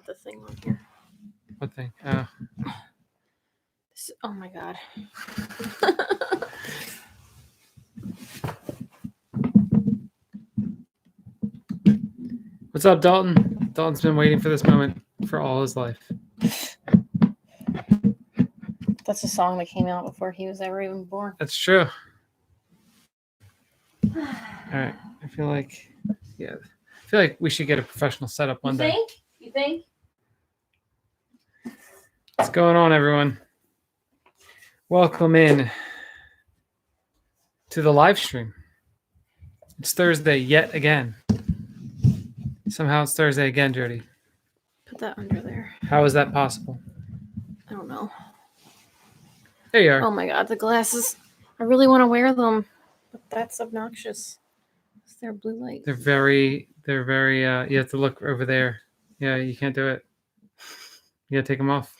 the thing on here. What thing? Oh my god. What's up, Dalton? Dalton's been waiting for this moment for all his life. That's a song that came out before he was ever even born. That's true. All right. I feel like we should get a professional setup one day. You think? What's going on, everyone? Welcome in to the live stream. It's Thursday yet again. Somehow it's Thursday again, Jody. Put that under there. How is that possible? I don't know. There you are. Oh my god, the glasses. I really want to wear them, but that's obnoxious. They're blue light. They're very, you have to look over there. Yeah, you can't do it. You gotta take them off.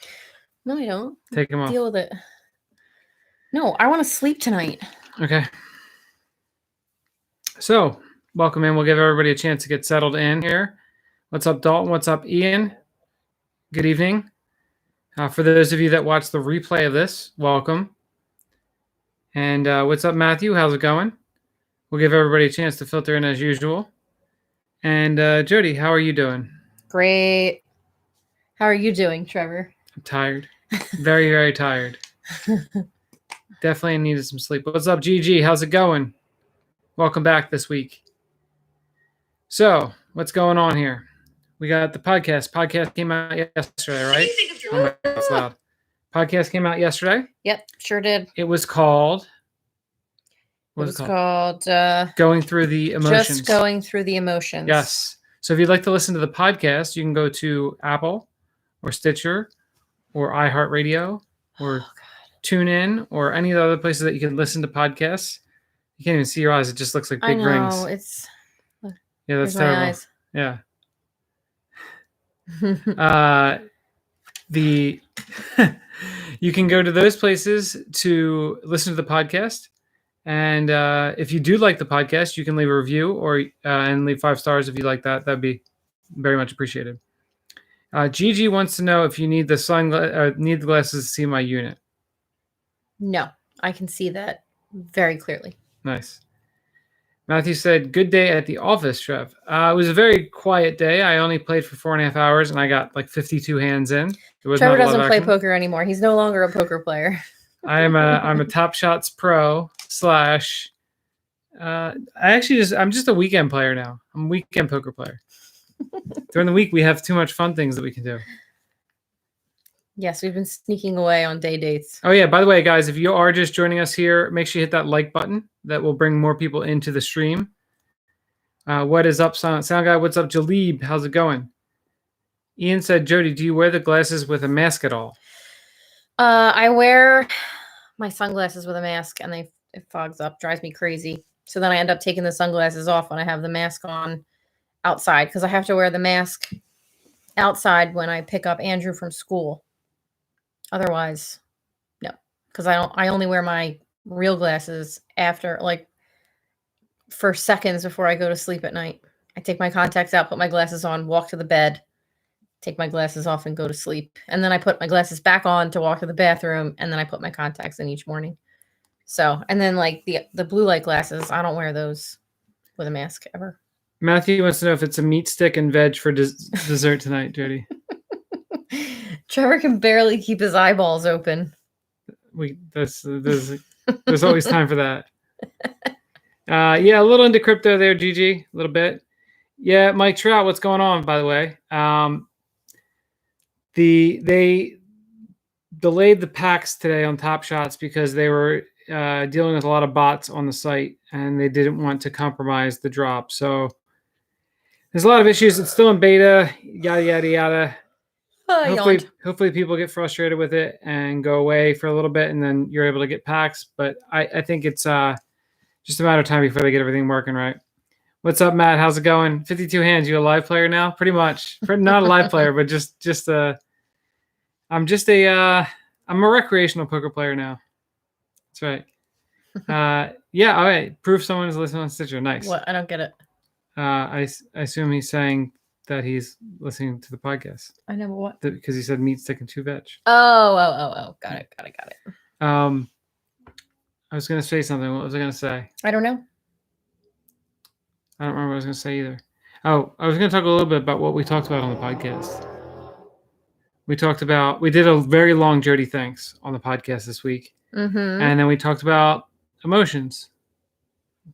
No, I don't. Take them off. Deal with it. No, I want to sleep tonight. Okay. So, welcome in. We'll give everybody a chance to get settled in here. What's up, Dalton? What's up, Ian? Good evening. For those of you that watch the replay of this, welcome. And what's up, Matthew? How's it going? We'll give everybody a chance to filter in as usual. And Jody, how are you doing? Great. How are you doing, Trevor? I'm tired. Very, very tired. Definitely needed some sleep. What's up, GG? How's it going? Welcome back this week. So, what's going on here? We got the podcast. Podcast came out yesterday, right? Oh my God, that's loud. Podcast came out yesterday. Yep, sure did. It was called... It was called Going Through the Emotions. Just Going Through the Emotions. Yes. So if you'd like to listen to the podcast, you can go to Apple or Stitcher or iHeartRadio or TuneIn or any of the other places that you can listen to podcasts. You can't even see your eyes. It just looks like big rings. I know. It's... Yeah, that's Here's terrible. my eyes. Yeah. You can go to those places to listen to the podcast. And if you do like the podcast, you can leave a review or and leave 5 stars if you like that. That'd be very much appreciated. Gigi wants to know if you need the need the glasses to see my unit. No, I can see that very clearly. Nice. Matthew said, "Good day at the office, Trev." It was a very quiet day. I only played for 4.5 hours, and I got like 52 hands in. Trevor doesn't play poker anymore. He's no longer a poker player. I'm a Top Shots pro / I'm just a weekend player now. I'm a weekend poker player. During the week, we have too much fun things that we can do. Yes, we've been sneaking away on day dates. Oh, yeah. By the way, guys, if you are just joining us here, make sure you hit that like button. That will bring more people into the stream. What is up, Sound Guy? What's up, Jaleb? How's it going? Ian said, Jody, do you wear the glasses with a mask at all? I wear my sunglasses with a mask, and it fogs up, drives me crazy. So then I end up taking the sunglasses off when I have the mask on outside, because I have to wear the mask outside when I pick up Andrew from school. Otherwise, no, because I only wear my real glasses after, like, for seconds before I go to sleep at night. I take my contacts out, put my glasses on, walk to the bed, take my glasses off, and go to sleep. And then I put my glasses back on to walk to the bathroom, and then I put my contacts in each morning. So, and then like the blue light glasses, I don't wear those with a mask ever. Matthew wants to know if it's a meat stick and veg for dessert tonight, Jody. Trevor can barely keep his eyeballs open. There's always time for that. Yeah, a little into crypto there, Gigi, a little bit. Yeah, Mike Trout, what's going on, by the way? They delayed the packs today on Top Shots because they were dealing with a lot of bots on the site, and they didn't want to compromise the drop. So there's a lot of issues. It's still in beta, yada, yada, yada. Hopefully people get frustrated with it and go away for a little bit, and then you're able to get packs. But I think it's just a matter of time before they get everything working right. What's up, Matt? How's it going? 52 hands. You a live player now? Pretty much. Not a live player, but just I'm a recreational poker player now. That's right. Yeah. All right. Proof someone is listening on Stitcher. Nice. What? I don't get it. I assume he's saying that he's listening to the podcast. I know what. Because he said meat, stick, and 2 veg. Oh. Got it. I was going to say something. What was I going to say? I don't know. I don't remember what I was going to say either. Oh, I was going to talk a little bit about what we talked about on the podcast. We did a very long Jody Thinks on the podcast this week. Mm-hmm. And then we talked about emotions,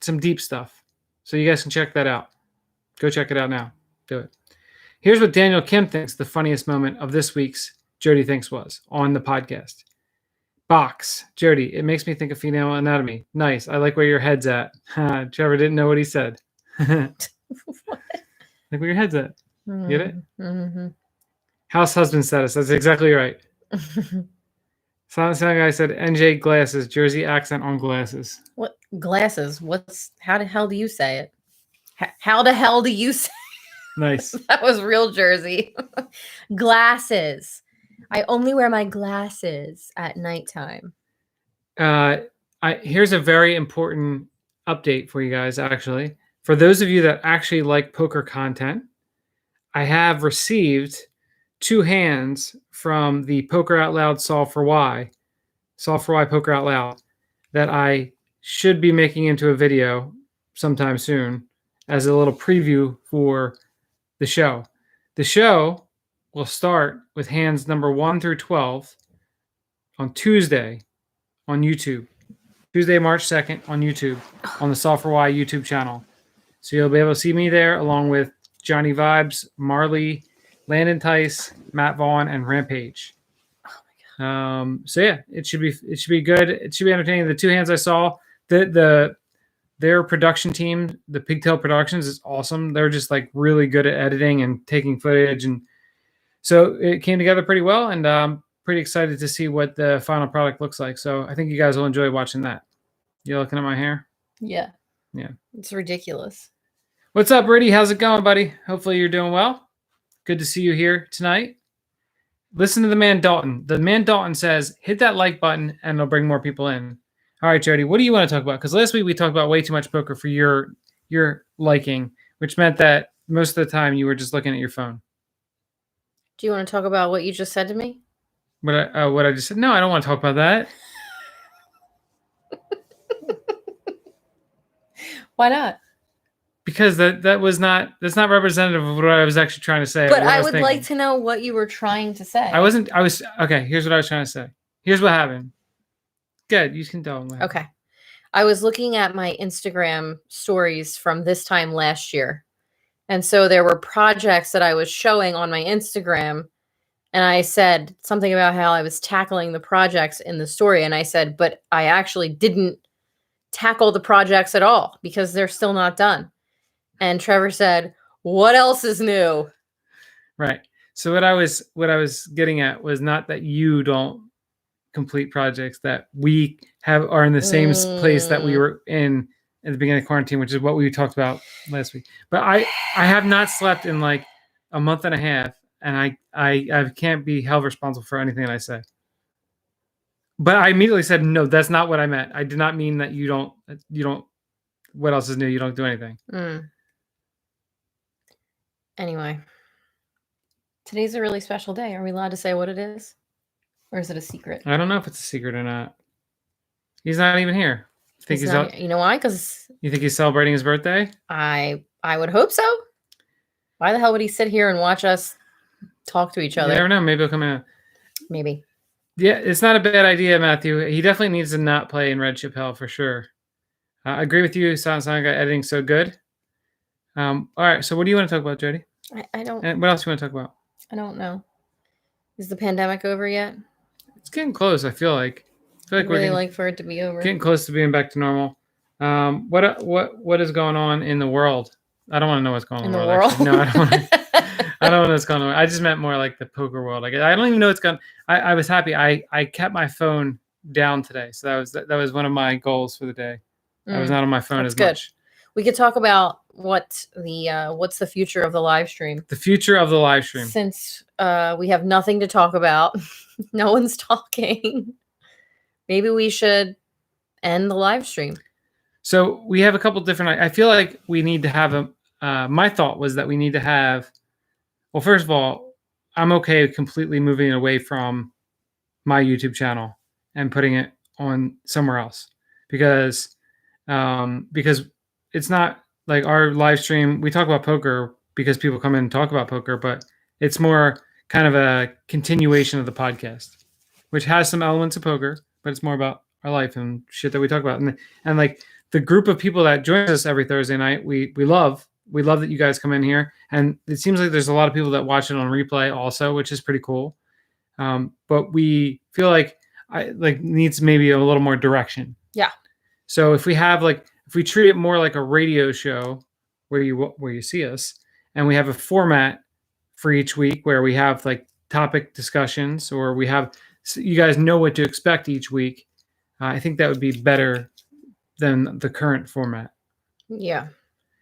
some deep stuff. So you guys can check that out. Go check it out now. Do it. Here's what Daniel Kim thinks the funniest moment of this week's Jody Thinks was on the podcast. Box. Jody, it makes me think of female anatomy. Nice. I like where your head's at. Trevor didn't know what he said. What? Like where your head's at. Get it? Mm-hmm. House husband status. That's exactly right. Silent Sound Guy said NJ glasses. Jersey accent on glasses. What glasses? How the hell do you say it? How the hell do you say it? Nice. That was real Jersey. Glasses. I only wear my glasses at nighttime. Here's a very important update for you guys, actually. For those of you that actually like poker content, I have received 2 hands from the Poker Out Loud Solve for Why Poker Out Loud that I should be making into a video sometime soon as a little preview for the show. The show will start with hands number 1 through 12 on Tuesday on YouTube. Tuesday, March 2nd on YouTube on the Solve for Why YouTube channel. So you'll be able to see me there along with Johnny Vibes, Marley, Landon Tice, Matt Vaughn, and Rampage. Oh my God. So yeah, it should be good. It should be entertaining. The 2 hands I saw, their production team, the Pigtail Productions, is awesome. They're just like really good at editing and taking footage, and so it came together pretty well. And I'm pretty excited to see what the final product looks like. So I think you guys will enjoy watching that. You looking at my hair? Yeah. Yeah. It's ridiculous. What's up, Rudy? How's it going, buddy? Hopefully you're doing well. Good to see you here tonight. Listen to the man Dalton. The man Dalton says, hit that like button and it'll bring more people in. All right, Jody, what do you want to talk about? Because last week we talked about way too much poker for your liking, which meant that most of the time you were just looking at your phone. Do you want to talk about what you just said to me? What I just said? No, I don't want to talk about that. Why not? Because that's not representative of what I was actually trying to say. But I would like to know what you were trying to say. Okay, here's what I was trying to say. Here's what happened. Good, you can tell them what happened. Okay. I was looking at my Instagram stories from this time last year. And so there were projects that I was showing on my Instagram. And I said something about how I was tackling the projects in the story. And I said, but I actually didn't tackle the projects at all because they're still not done. And Trevor said, what else is new? Right. So what I was getting at was not that you don't complete projects, that we are in the same place that we were in at the beginning of quarantine, which is what we talked about last week. But I have not slept in like a month and a half, and I can't be held responsible for anything that I say. But I immediately said, no, that's not what I meant. I did not mean that you don't, what else is new? You don't do anything. Anyway, today's a really special day. Are we allowed to say what it is? Or is it a secret? I don't know if it's a secret or not. He's not even here. You know why? Because you think he's celebrating his birthday? I would hope so. Why the hell would he sit here and watch us talk to each other? You never know. Maybe he'll come in. Maybe. Yeah, it's not a bad idea, Matthew. He definitely needs to not play in Red Chappelle for sure. I agree with you. Sound guy editing so good. All right. So what do you want to talk about, Jody? I don't. And what else do you want to talk about? I don't know. Is the pandemic over yet? It's getting close. I feel like I'd really like for it to be over. Getting close to being back to normal. What is going on in the world? I don't want to know what's going on in the world. Actually. No, I don't want to. I don't know what's going on. I just meant more like the poker world. Like I don't even know what's going. I was happy. I kept my phone down today, so that was one of my goals for the day. I was not on my phone as much. We could talk about what's the future of the live stream. The future of the live stream. Since we have nothing to talk about, no one's talking. Maybe we should end the live stream. So we have a couple different. I feel like we need to have my thought was that we need to have Well, first of all, I'm okay completely moving away from my YouTube channel and putting it on somewhere else because it's not like our live stream. We talk about poker because people come in and talk about poker, but it's more kind of a continuation of the podcast, which has some elements of poker, but it's more about our life and shit that we talk about. And like the group of people that joins us every Thursday night, we love that you guys come in here. And it seems like there's a lot of people that watch it on replay also, which is pretty cool. But we feel like needs maybe a little more direction. Yeah. So if we treat it more like a radio show where you see us, and we have a format for each week where we have like topic discussions, or so you guys know what to expect each week. I think that would be better than the current format. Yeah.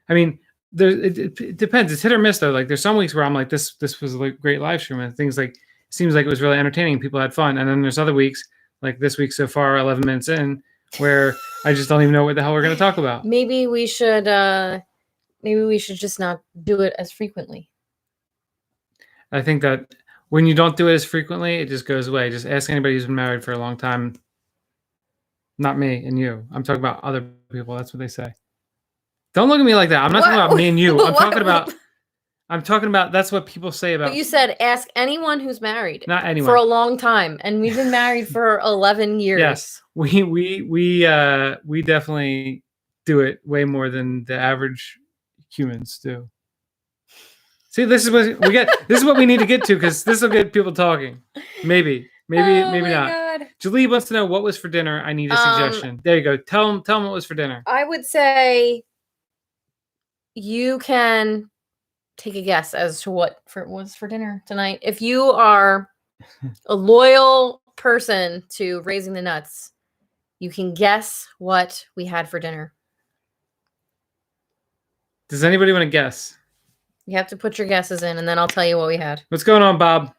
I mean, it depends. It's hit or miss though. Like there's some weeks where I'm like, this was a great live stream, and things like seems like it was really entertaining. People had fun, and then there's other weeks like this week so far, 11 minutes in, where I just don't even know what the hell we're going to talk about. Maybe we should just not do it as frequently. I think that when you don't do it as frequently, it just goes away. Just ask anybody who's been married for a long time. Not me and you. I'm talking about other people. That's what they say. Don't look at me like that. I'm not talking about me and you. I'm talking about that's what people say about. But you said ask anyone who's married. Not anyone. For a long time, and we've been married for 11 years. Yes, we definitely do it way more than the average humans do. See, this is what we get. This is what we need to get to, because this will get people talking. Maybe not. God. Julie wants to know what was for dinner. I need a suggestion. There you go. Tell them what was for dinner. I would say you can take a guess as to what was for dinner tonight. If you are a loyal person to Raising the Nuts, you can guess what we had for dinner. Does anybody want to guess? You have to put your guesses in, and then I'll tell you what we had. What's going on, Bob?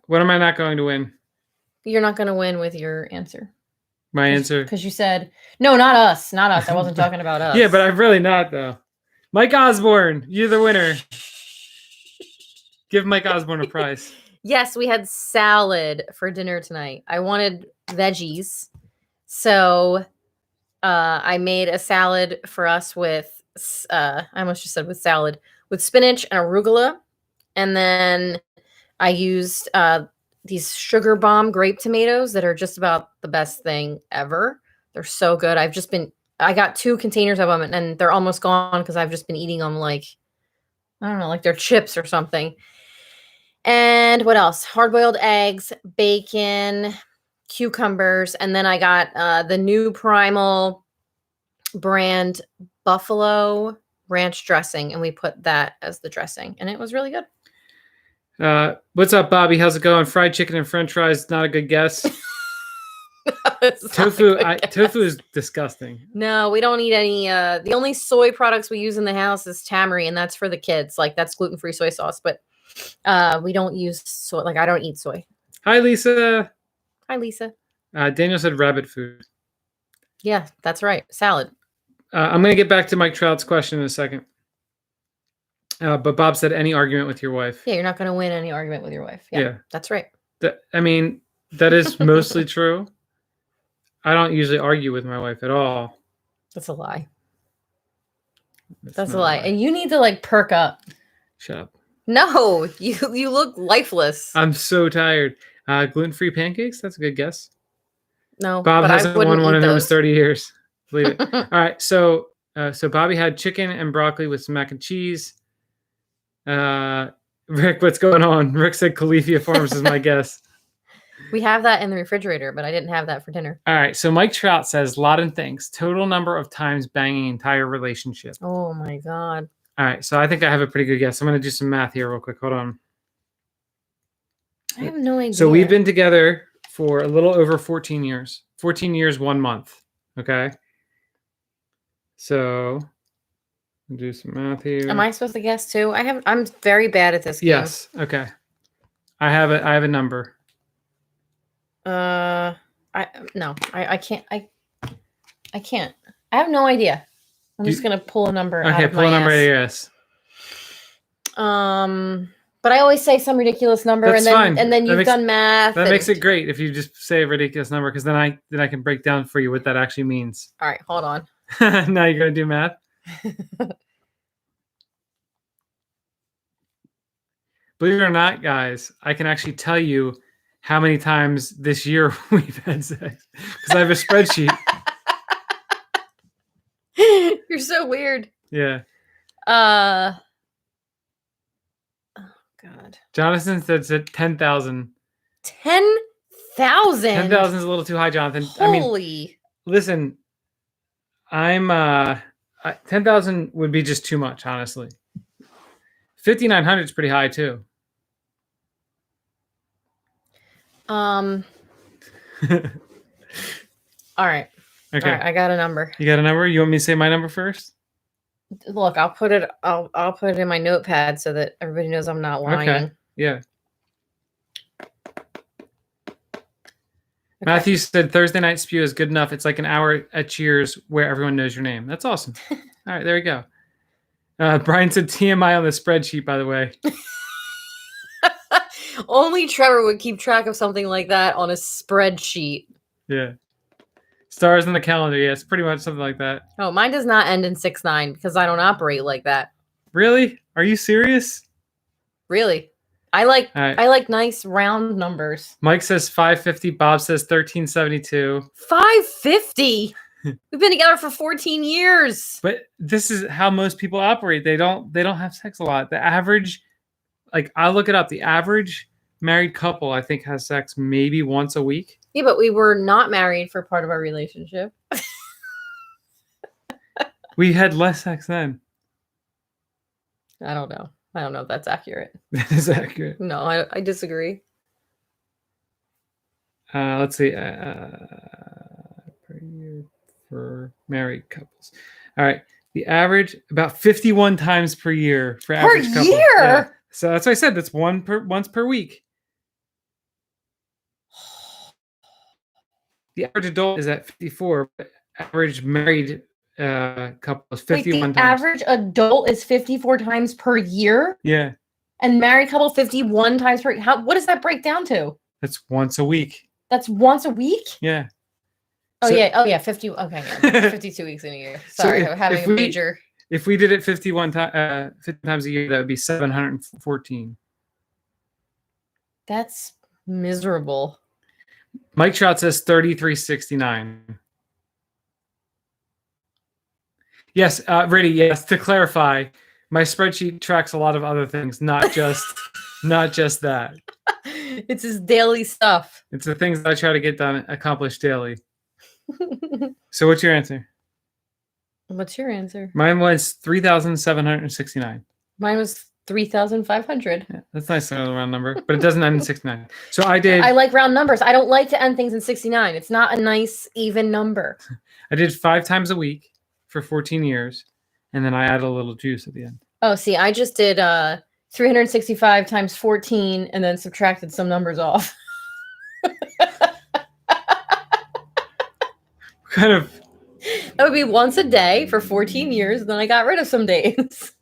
What am I not going to win? You're not going to win with your answer. My answer? Because you said, no, not us. Not us. I wasn't talking about us. Yeah, but I'm really not, though. Mike Osborne, you're the winner. Give Mike Osborne a prize. Yes, we had salad for dinner tonight. I wanted veggies. So I made a salad for us with, I almost just said with salad, with spinach and arugula. And then I used these sugar bomb grape tomatoes that are just about the best thing ever. They're so good. I got 2 containers of them, and they're almost gone because I've just been eating them like, I don't know, like they're chips or something. And what else? Hard-boiled eggs, bacon, cucumbers, and then I got the new Primal brand buffalo ranch dressing, and we put that as the dressing, and it was really good. What's up, Bobby? How's it going? Fried chicken and french fries, not a good guess. Tofu is disgusting. No, we don't eat any. The only soy products we use in the house is Tamari, and that's for the kids. Like, that's gluten-free soy sauce, but we don't use soy. Like, I don't eat soy. Hi, Lisa. Hi, Lisa. Daniel said rabbit food. Yeah, that's right. Salad. I'm going to get back to Mike Trout's question in a second. But Bob said any argument with your wife. Yeah, you're not going to win any argument with your wife. Yeah. That's right. That is mostly true. I don't usually argue with my wife at all. That's a lie. That's a lie. And you need to like perk up. Shut up. No, you look lifeless. I'm so tired. Gluten-free pancakes? That's a good guess. No, Bob hasn't won one in almost 30 years. Believe it. All right, so Bobby had chicken and broccoli with some mac and cheese. Rick, what's going on? Rick said Califia Farms is my guess. We have that in the refrigerator, but I didn't have that for dinner. All right, so Mike Trout says, lot and thanks. Total number of times banging entire relationship. Oh, my God. All right, so I think I have a pretty good guess. I'm going to do some math here real quick. Hold on. I have no idea. So we've been together for a little over 14 years. 14 years, 1 month. Okay? So I'll do some math here. Am I supposed to guess too? I'm very bad at this game. Yes. Okay. I have a number. I can't. I can't. I have no idea. I'm just gonna pull a number. Okay, out of pull a number. ass. Yes. But I always say some ridiculous number, That's and fine. then you've That makes- done math. That makes it great if you just say a ridiculous number, because then I can break down for you what that actually means. All right, hold on. Now you're gonna do math. Believe it or not, guys, I can actually tell you how many times this year we've had sex because I have a spreadsheet. You're so weird. Yeah. Oh God. Jonathan said 10,000. 10,000. 10,000 is a little too high, Jonathan. Holy. I mean, listen, I'm 10,000 would be just too much, honestly. 5,900 is pretty high too. All right. Okay. All right, I got a number. You got a number? You want me to say my number first? Look, I'll put it in my notepad so that everybody knows I'm not lying. Okay. Yeah. Okay. Matthew said Thursday night spew is good enough. It's like an hour at Cheers where everyone knows your name. That's awesome. All right, there we go. Brian said TMI on the spreadsheet, by the way. Only Trevor would keep track of something like that on a spreadsheet. Yeah. Stars on the calendar. Yeah, it's pretty much something like that. Oh, mine does not end in 6-9 because I don't operate like that. Really? Are you serious? Really? I like right. I like nice round numbers. Mike says 550. Bob says 1372. 550? We've been together for 14 years. But this is how most people operate. They don't have sex a lot. The average, like I look it up, the average married couple I think has sex maybe once a week. Yeah, but we were not married for part of our relationship. We had less sex then. I don't know. I don't know if that's accurate. That is accurate. No, I disagree. Let's see. Per year for married couples. All right. The average, about 51 times per year for average couple. Per year? Yeah. So that's what I said. That's once per week. The average adult is at 54. But average married couple is 51 times. Average adult is 54 times per year? Yeah. And married couple 51 times per year? What does that break down to? That's once a week. That's once a week? Yeah. Oh, so, yeah. 50. Okay. Yeah. 52 weeks in a year. Sorry. So I'm having a major. If we did it 50 times a year, that would be 714. That's miserable. Mike Trout says 3369. Yes, Reddy, yes, to clarify, my spreadsheet tracks a lot of other things, not just that. It's his daily stuff. It's the things that I try to get done, accomplished daily. So what's your answer? What's your answer? Mine was 3,769. Mine was 3,500. Yeah, that's a nice little round number, but it doesn't end in 69. So I like round numbers. I don't like to end things in 69. It's not a nice, even number. I did 5 times a week for 14 years, and then I added a little juice at the end. Oh, see, I just did 365 times 14 and then subtracted some numbers off. Kind of. That would be once a day for 14 years, and then I got rid of some days.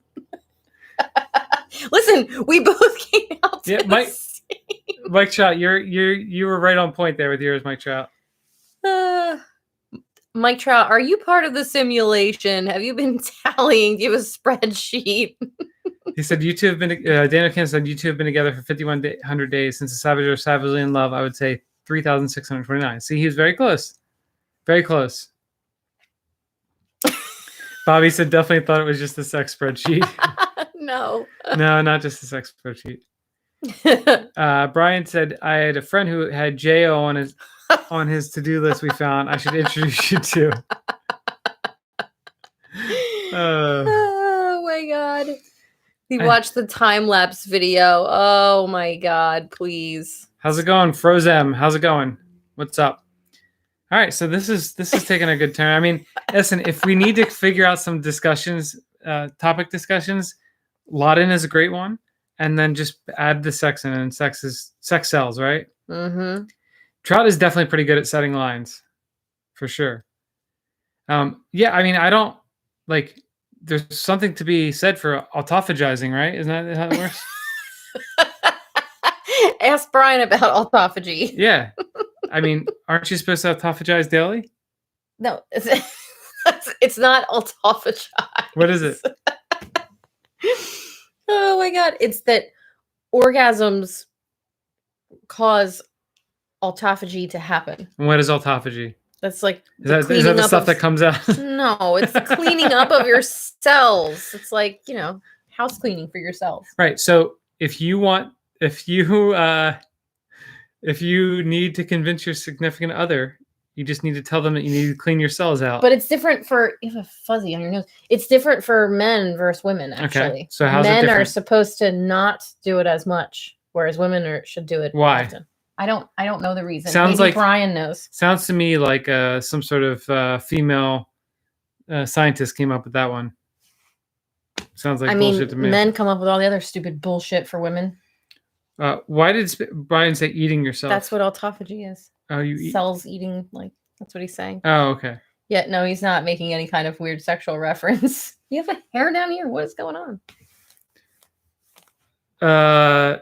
Listen, we both came out to Mike Trout, you were right on point there with yours, Mike Trout. Mike Trout, are you part of the simulation? Have you been tallying? Do you have a spreadsheet? He said, you two have been, Daniel Kim said, you two have been together for 5,100 days. Since the Savage are savagely in love, I would say 3,629. See, he was very close. Very close. Bobby said, definitely thought it was just a sex spreadsheet. No. No, not just a sex spreadsheet. Brian said, I had a friend who had J.O. on his to-do list we found. I should introduce you to. Oh my God. We watched the time-lapse video. Oh my God, please. How's it going? Frozem, how's it going? What's up? All right, so this is taking a good turn. I mean, listen, if we need to figure out some discussions, topic discussions, Laden is a great one. And then just add the sex in, and sex sells, right? Mm-hmm. Trout is definitely pretty good at setting lines, for sure. Yeah, I mean, I don't like there's something to be said for autophagizing, right? Isn't that how it works? Ask Brian about autophagy. Yeah. I mean, aren't you supposed to autophagize daily? No, it's not autophagize. What is it? Oh my God. It's that orgasms cause autophagy to happen. And what is autophagy? That's like Is that the stuff that comes out? No, it's the cleaning up of your cells. It's like, house cleaning for your cells. Right. So if you need to convince your significant other, you just need to tell them that you need to clean your cells out. But it's different for, you have a fuzzy on your nose. It's different for men versus women, actually. Okay. So how's it Men different? are supposed to not do it as much, whereas women should do it Why? often. I don't know the reason. Sounds Maybe like Brian knows. Sounds to me like some sort of female scientist came up with that one. Sounds like bullshit to me. Men come up with all the other stupid bullshit for women. Why did Brian say eating yourself? That's what autophagy is. Oh, you eat cells eating, like that's what he's saying. Oh, okay. Yeah, no, he's not making any kind of weird sexual reference. You have a hair down here. What is going on?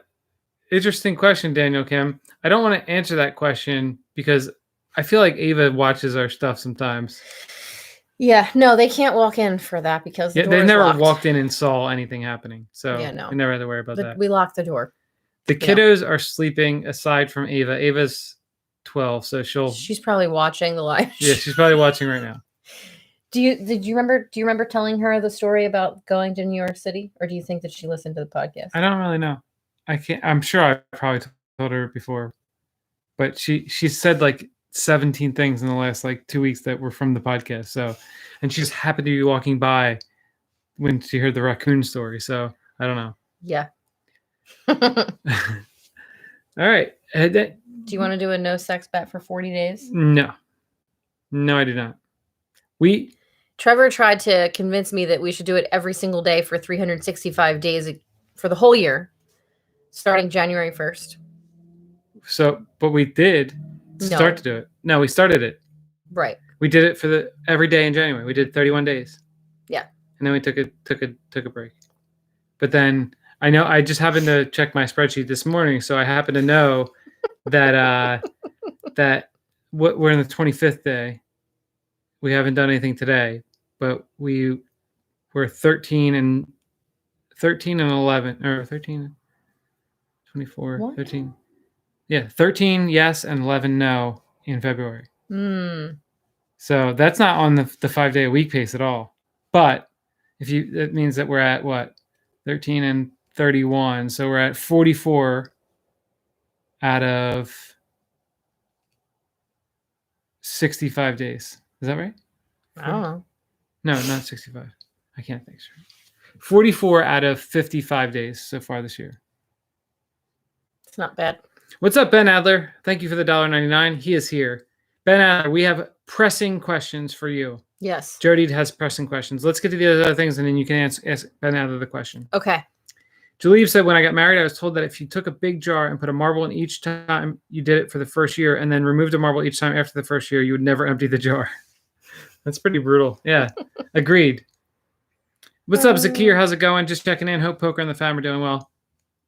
Interesting question, Daniel Kim. I don't want to answer that question because I feel like Ava watches our stuff sometimes. Yeah, no, they can't walk in for that because the door they is never locked. walked in and saw anything happening. So yeah, no. we never had to worry about that. We locked the door. The kiddos are sleeping aside from Ava. Ava's 12, so she's probably watching the live. Yeah, she's probably watching right now. Do you remember telling her the story about going to New York City, or do you think that she listened to the podcast? I don't really know. I'm sure I probably told her before, but she said like 17 things in the last like 2 weeks that were from the podcast. So, and she just happened to be walking by when she heard the raccoon story. So I don't know. Yeah. All right. Do you want to do a no sex bet for 40 days? No, I do not. Trevor tried to convince me that we should do it every single day for 365 days for the whole year, starting January 1st. So, but we did start to do it. No, we started it. Right. We did it for every day in January. We did 31 days. Yeah. And then we took a break. But then I just happened to check my spreadsheet this morning, so I happen to know that we're in the 25th day. We haven't done anything today, but we're 13 and 11 or 13, 24, what? 13. Yeah, 13 yes and 11 no in February. So that's not on the 5 day a week pace at all. But that means that we're at what? 13 and 31. So we're at 44 out of 65 days. Is that right? I don't know. No, not 65. I can't think straight. 44 out of 55 days so far this year. It's not bad. What's up, Ben Adler? Thank you for the $1.99. He is here. Ben Adler, we have pressing questions for you. Yes. Jody has pressing questions. Let's get to the other things, and then you can ask Ben Adler the question. Okay. Julie said, when I got married, I was told that if you took a big jar and put a marble in each time you did it for the first year and then removed a marble each time after the first year, you would never empty the jar. That's pretty brutal. Yeah, agreed. What's up, Zakir? How's it going? Just checking in. Hope Poker and the fam are doing well.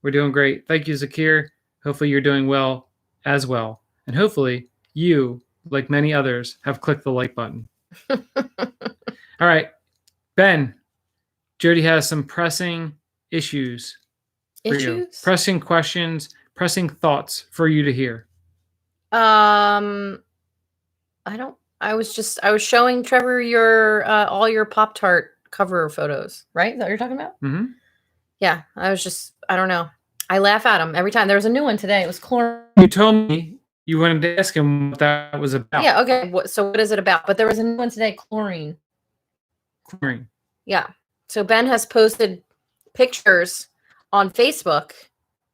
We're doing great. Thank you, Zakir. Hopefully you're doing well as well. And hopefully you, like many others, have clicked the like button. All right. Ben, Jody has some pressing issues for you. Pressing questions, pressing thoughts for you to hear. I was showing Trevor your all your Pop-Tart cover photos, right? Is that what you're talking about? Mm-hmm. Yeah, I don't know. I laugh at him every time. There was a new one today. It was chlorine. You told me you wanted to ask him what that was about. Yeah, okay. So what is it about? But there was a new one today, chlorine. Chlorine. Yeah. So Ben has posted pictures on Facebook.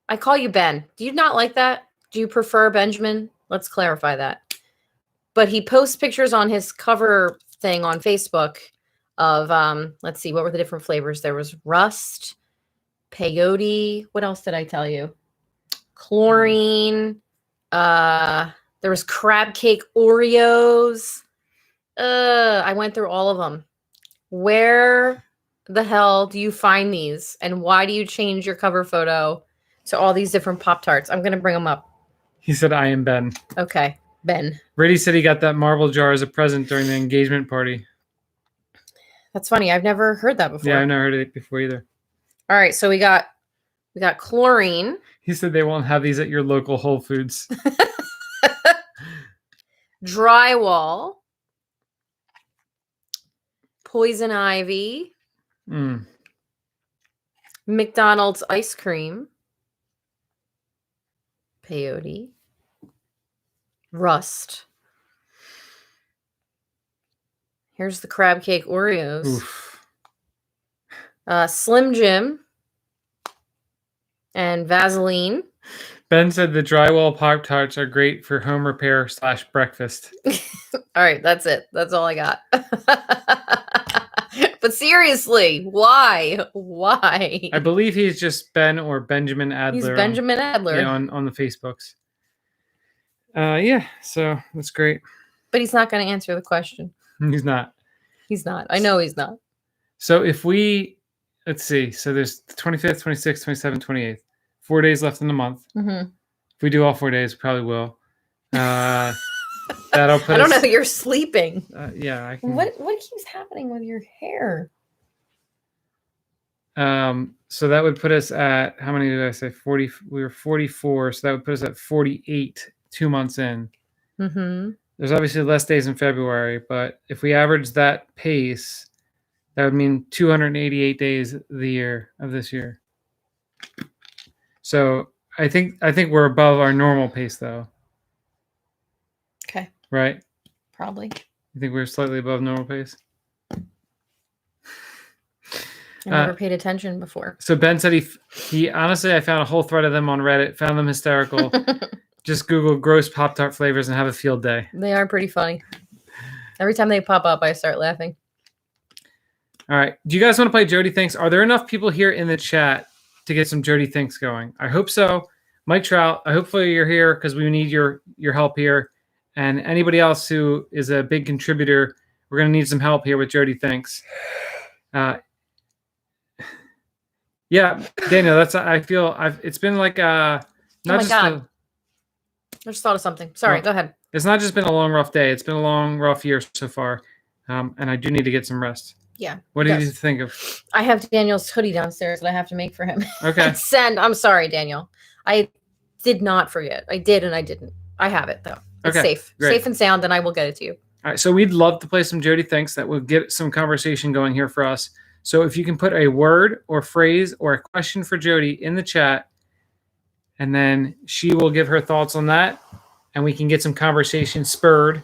I call you Ben. Do you not like that? Do you prefer Benjamin? Let's clarify that. But he posts pictures on his cover thing on Facebook of, let's see, what were the different flavors? There was rust, peyote. What else did I tell you? Chlorine. There was crab cake Oreos. I went through all of them. Where the hell do you find these? And why do you change your cover photo to all these different Pop-Tarts? I'm going to bring them up. He said, I am Ben. Okay, Ben. Brady said he got that marble jar as a present during the engagement party. That's funny. I've never heard that before. Yeah, I've never heard it before either. All right, so we got chlorine. He said they won't have these at your local Whole Foods. Drywall. Poison ivy. McDonald's ice cream. Peyote. Rust. Here's the crab cake Oreos. Oof. Slim Jim. And Vaseline. Ben said the drywall Pop-Tarts are great for home repair / breakfast. All right, that's it. That's all I got. But seriously, why? Why? I believe he's just Ben or Benjamin Adler. He's Benjamin Adler. On the Facebooks. Yeah, so that's great. But he's not going to answer the question. He's not. He's not. I know he's not. So if we, let's see. So there's the 25th, 26th, 27th, 28th. 4 days left in the month. Mm-hmm. If we do all 4 days, we probably will. That'll put I don't know. You're sleeping. Yeah. I can... What keeps happening with your hair? So that would put us at, how many did I say? 40. We were 44. So that would put us at 48, 2 months in. Mm-hmm. There's obviously less days in February, but if we average that pace, that would mean 288 days of this year. So I think we're above our normal pace, though. Okay. Right? Probably. You think we're slightly above normal pace? I never paid attention before. So Ben said he honestly, I found a whole thread of them on Reddit, found them hysterical. Just Google gross Pop-Tart flavors and have a field day. They are pretty funny. Every time they pop up, I start laughing. All right. Do you guys want to play Jody Thinks? Are there enough people here in the chat to get some Jody Thinks going? I hope so. Mike Trout, hopefully you're here because we need your help here. And anybody else who is a big contributor, we're going to need some help here with Jody Thinks. Yeah, Daniel, it's been like not oh my just God. I just thought of something. Sorry, go ahead. It's not just been a long, rough day. It's been a long, rough year so far. And I do need to get some rest. Yeah. What do you think of? I have Daniel's hoodie downstairs that I have to make for him. Okay. I'm sorry, Daniel. I did not forget. I did and I didn't. I have it, though. It's safe. Great. Safe and sound, and I will get it to you. All right. So we'd love to play some Jody Thinks. That will get some conversation going here for us. So if you can put a word or phrase or a question for Jody in the chat, and then she will give her thoughts on that, and we can get some conversation spurred.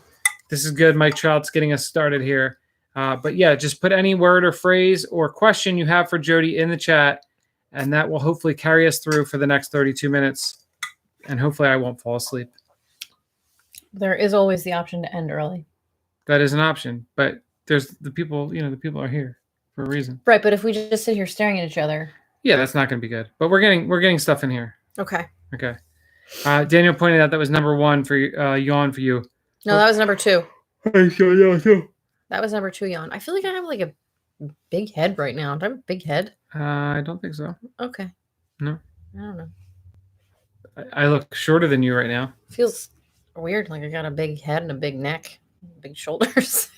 This is good. Mike Trout's getting us started here. But yeah, just put any word or phrase or question you have for Jody in the chat, and that will hopefully carry us through for the next 32 minutes. And hopefully I won't fall asleep. There is always the option to end early. That is an option, but there's the people, the people are here for a reason. Right, but if we just sit here staring at each other. Yeah, that's not going to be good. But we're getting stuff in here. Okay. Okay. Daniel pointed out that was number 1 for yawn for you. No, that was number 2. I saw yawn too. That was number 2 yawn. I feel like I have like a big head right now. Do I have a big head? I don't think so. Okay. No. I don't know. I look shorter than you right now. Feels weird. Like I got a big head and a big neck, big shoulders.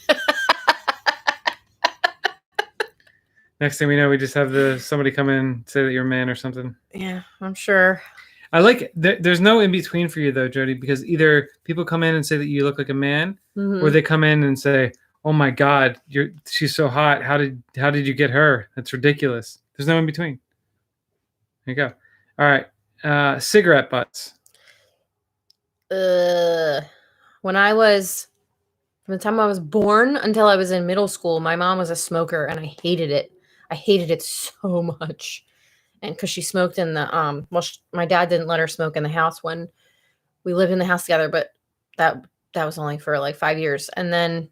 Next thing we know, we just have somebody come in and say that you're a man or something. Yeah, I'm sure. I like it. There's no in between for you though, Jody, because either people come in and say that you look like a man, or they come in and say, "Oh my God, she's so hot. How did you get her? That's ridiculous." There's no in between. There you go. All right, cigarette butts. From the time I was born until I was in middle school, my mom was a smoker, and I hated it. I hated it so much. And because she smoked in the my dad didn't let her smoke in the house when we lived in the house together, but that was only for like 5 years. And then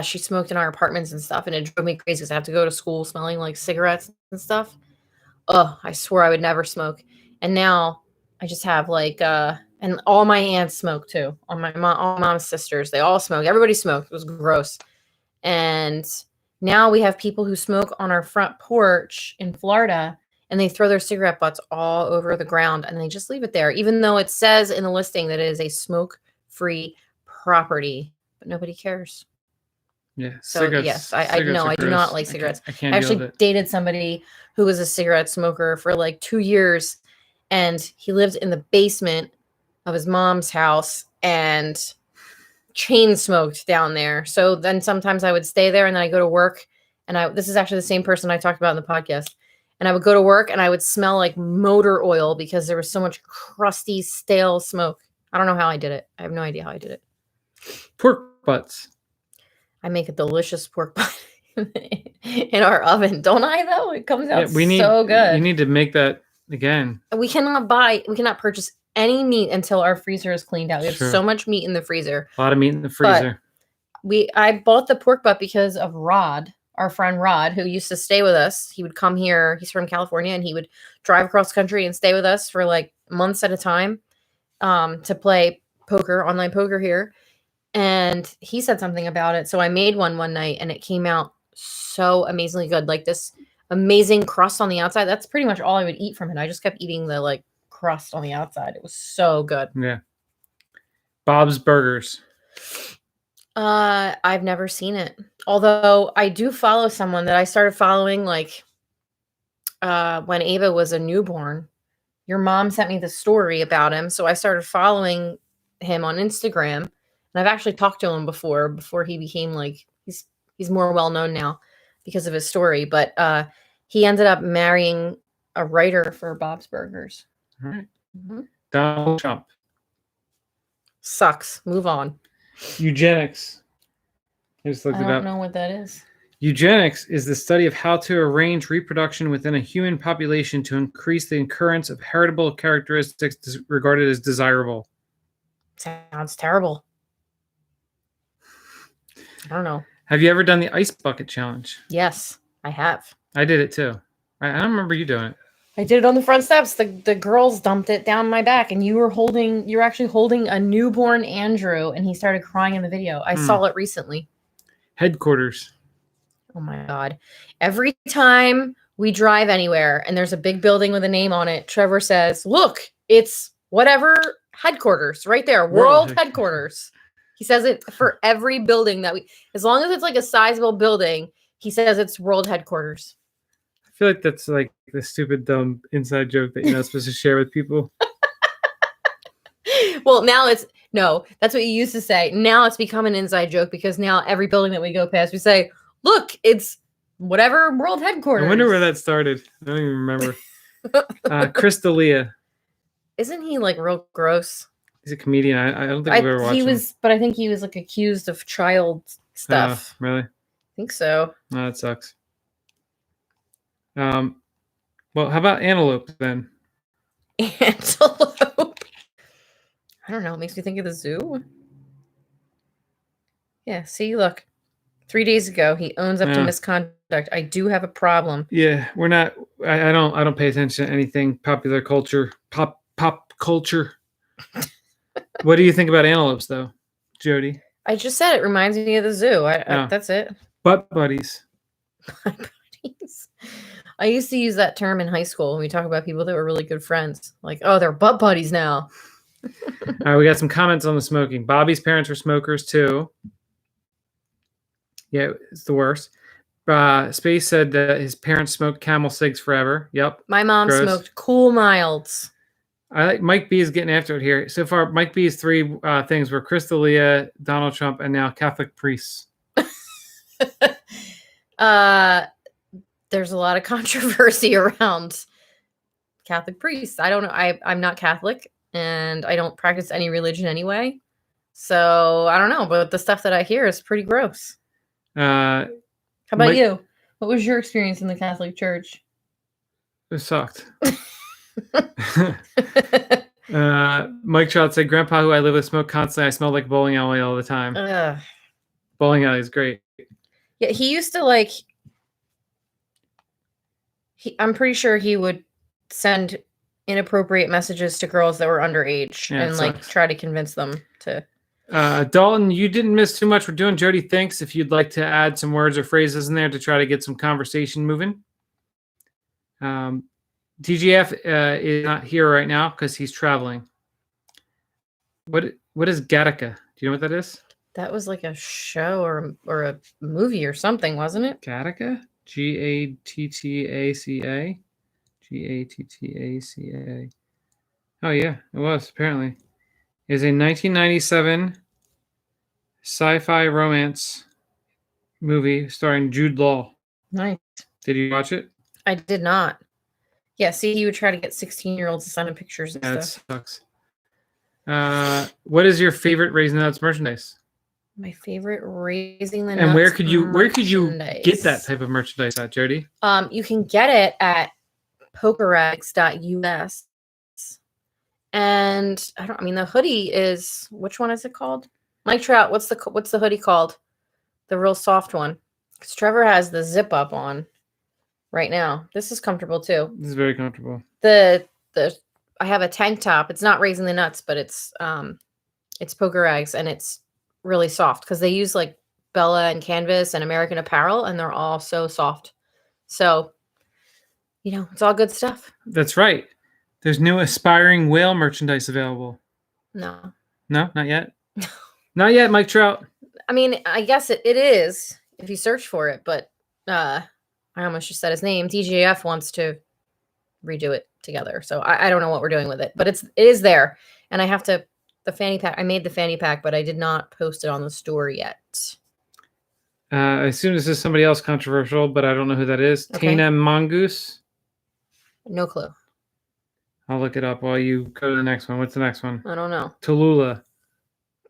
she smoked in our apartments and stuff, and it drove me crazy because I have to go to school smelling like cigarettes and stuff. Oh, I swore I would never smoke. And now I just have like and all my aunts smoke too. All my mom's sisters, they all smoke. Everybody smoked. It was gross. And Now we have people who smoke on our front porch in Florida, and they throw their cigarette butts all over the ground and they just leave it there, even though it says in the listing that it is a smoke-free property, but nobody cares. Yeah, So cigarettes. yes, I cigarettes no, are I do gross. not like cigarettes. I can't I deal with actually it. dated somebody who was a cigarette smoker for like 2 years, and he lived in the basement of his mom's house and chain smoked down there. So then sometimes I would stay there and then I go to work, and this is actually the same person I talked about in the podcast. And I would go to work and I would smell like motor oil because there was so much crusty, stale smoke. I don't know how I did it. I have no idea how I did it. Pork butts. I make a delicious pork butt in our oven, don't I? Though it comes out so good. You need to make that again. We cannot purchase any meat until our freezer is cleaned out. We have so much meat in the freezer. A lot of meat in the freezer. I bought the pork butt because of Rod, our friend Rod, who used to stay with us. He would come here. He's from California, and he would drive across country and stay with us for like months at a time to play poker, online poker here. And he said something about it. So I made one night, and it came out so amazingly good. Like this amazing crust on the outside. That's pretty much all I would eat from it. I just kept eating the like crust on the outside. It was so good. Yeah. Bob's Burgers. I've never seen it. Although I do follow someone that I started following like when Ava was a newborn. Your mom sent me the story about him, so I started following him on Instagram. And I've actually talked to him before he became like he's more well known now because of his story. But he ended up marrying a writer for Bob's Burgers. All right. Mm-hmm. Donald Trump. Sucks. Move on. Eugenics. I just looked it up. I don't know what that is. Eugenics is the study of how to arrange reproduction within a human population to increase the occurrence of heritable characteristics regarded as desirable. Sounds terrible. I don't know. Have you ever done the ice bucket challenge? Yes, I have. I did it too. I don't remember you doing it. I did it on the front steps. The girls dumped it down my back, and you were actually holding a newborn Andrew, and he started crying in the video. I saw it recently. Headquarters. Oh my God. Every time we drive anywhere and there's a big building with a name on it, Trevor says, look, it's whatever headquarters right there. World headquarters. He says it for every building as long as it's like a sizable building, he says it's world headquarters. I feel like that's like the stupid, dumb inside joke that you're not supposed to share with people. Well, that's what you used to say. Now it's become an inside joke because now every building that we go past, we say, look, it's whatever world headquarters. I wonder where that started. I don't even remember. Chris D'Elia. Isn't he like real gross? He's a comedian. I don't think I've ever watched him. But I think he was like accused of child stuff. Really? I think so. No, that sucks. Well, how about antelope then? Antelope. I don't know. It makes me think of the zoo. Yeah. See, look. 3 days ago, he owns up to misconduct. I do have a problem. Yeah, we're not. I don't pay attention to anything popular culture. Pop culture. What do you think about antelopes, though, Jody? I just said it reminds me of the zoo. That's it. Butt buddies. Butt buddies. I used to use that term in high school when we talk about people that were really good friends. Like, oh, they're butt buddies now. All right, we got some comments on the smoking. Bobby's parents were smokers too. Yeah, it's the worst. Space said that his parents smoked Camel cigs forever. Yep. My mom smoked Cool Milds. I like Mike B is getting after it here. So far, Mike B's three things were Chris D'Elia, Donald Trump, and now Catholic priests. There's a lot of controversy around Catholic priests. I don't know. I'm not Catholic, and I don't practice any religion anyway. So I don't know, but the stuff that I hear is pretty gross. How about you? What was your experience in the Catholic Church? It sucked. Mike Trout said, Grandpa, who I live with, smoked constantly. I smelled like bowling alley all the time. Bowling alley is great. Yeah, he used to I'm pretty sure he would send inappropriate messages to girls that were underage and try to convince them to. Dalton, you didn't miss too much. We're doing Jody Thinks. If you'd like to add some words or phrases in there to try to get some conversation moving. TGF is not here right now because he's traveling. What is Gattaca? Do you know what that is? That was like a show or a movie or something, wasn't it? Gattaca? Gattaca? Gattaca. Oh, yeah, it was, apparently. It is a 1997 sci-fi romance movie starring Jude Law. Nice. Did you watch it? I did not. Yeah, see, you would try to get 16-year-olds to sign in pictures and stuff. That sucks. What is your favorite Raising the Nuts merchandise? My favorite Raising the Nuts. And where could you get that type of merchandise at, Jody? You can get it at pokerrags.us. And the hoodie is, which one is it called? Mike Trout, what's the hoodie called? The real soft one. Because Trevor has the zip up on right now. This is comfortable too. This is very comfortable. I have a tank top. It's not Raising the Nuts, but it's Poker Rags, and it's really soft because they use like Bella and Canvas and American Apparel, and they're all so soft. So, it's all good stuff. That's right. There's new aspiring whale merchandise available. No, not yet. Not yet, Mike Trout. I guess it is if you search for it, but I almost just said his name. DJF wants to redo it together, so I don't know what we're doing with it, but it is there, and I have to. The fanny pack. I made the fanny pack, but I did not post it on the store yet. I assume this is somebody else controversial, but I don't know who that is. Okay. Tina Mongoose. No clue. I'll look it up while you go to the next one. What's the next one? I don't know. Tallulah.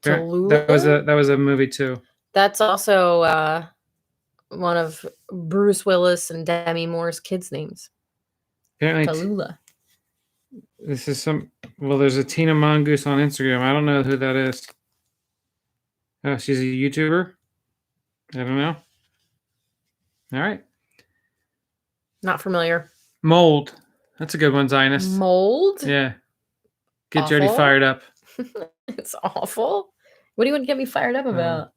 Tallulah? That was a movie too. That's also one of Bruce Willis and Demi Moore's kids' names. Apparently, Tallulah. This is there's a Tina Mongoose on Instagram. I don't know who that is. Oh, she's a YouTuber? I don't know. All right. Not familiar. Mold. That's a good one, Zionist. Mold? Yeah. Get Awful? Jody fired up. It's awful. What do you want to get me fired up about?